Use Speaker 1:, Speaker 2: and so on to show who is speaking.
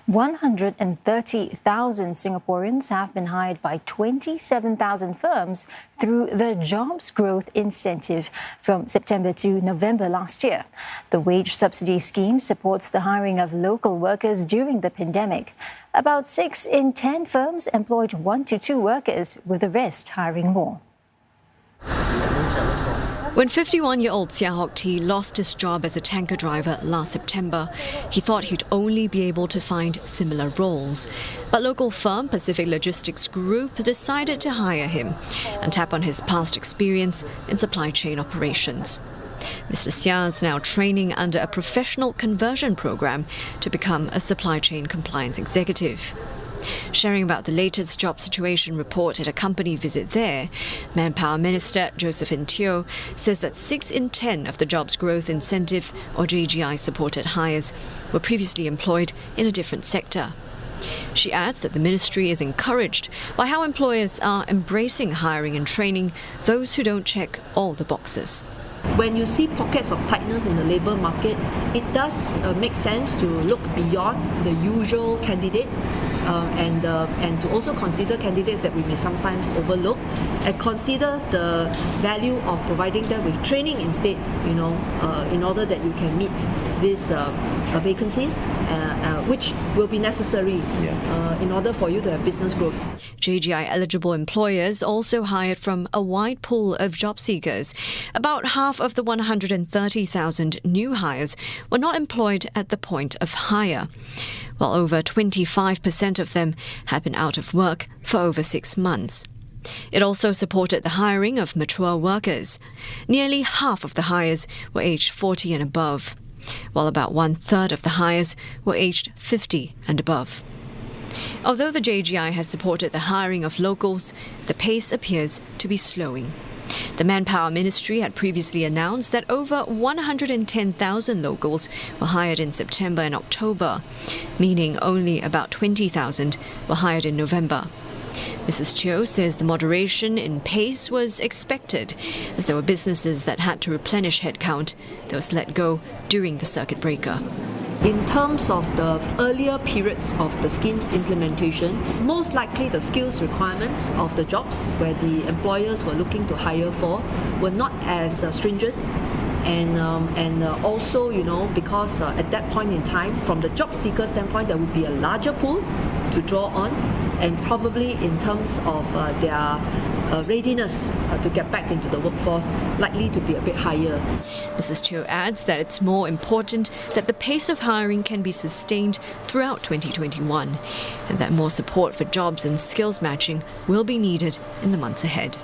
Speaker 1: 130,000 Singaporeans have been hired by 27,000 firms through the Jobs Growth Incentive from September to November last year. The wage subsidy scheme supports the hiring of local workers during the pandemic. About 6 in 10 firms employed 1 to 2 workers, with the rest hiring more.
Speaker 2: When 51-year-old Sia Hock Tee lost his job as a tanker driver last September, he thought he'd only be able to find similar roles. But local firm Pacific Logistics Group decided to hire him and tap on his past experience in supply chain operations. Mr. Sia is now training under a professional conversion program to become a supply chain compliance executive. Sharing about the latest job situation report at a company visit there, Manpower Minister Josephine Teo says that 6 in 10 of the Jobs Growth Incentive or JGI-supported hires were previously employed in a different sector. She adds that the ministry is encouraged by how employers are embracing hiring and training those who don't check all the boxes.
Speaker 3: When you see pockets of tightness in the labour market, it does make sense to look beyond the usual candidates and to also consider candidates that we may sometimes overlook and consider the value of providing them with training instead, in order that you can meet these vacancies, which will be necessary in order for you to have business growth.
Speaker 2: JGI-eligible employers also hired from a wide pool of job seekers. About half of the 130,000 new hires were not employed at the point of hire, while over 25% of them had been out of work for over 6 months. It also supported the hiring of mature workers. Nearly half of the hires were aged 40 and above, while about 1/3 of the hires were aged 50 and above. Although the JGI has supported the hiring of locals, the pace appears to be slowing. The Manpower Ministry had previously announced that over 110,000 locals were hired in September and October, meaning only about 20,000 were hired in November. Mrs. Teo says the moderation in pace was expected, as there were businesses that had to replenish headcount that was let go during the circuit breaker.
Speaker 3: In terms of the earlier periods of the scheme's implementation, most likely the skills requirements of the jobs where the employers were looking to hire for were not as stringent. And also, because at that point in time, from the job seeker standpoint, there would be a larger pool to draw on, and probably in terms of their readiness to get back into the workforce, likely to be a bit higher.
Speaker 2: Mrs. Teo adds that it's more important that the pace of hiring can be sustained throughout 2021, and that more support for jobs and skills matching will be needed in the months ahead.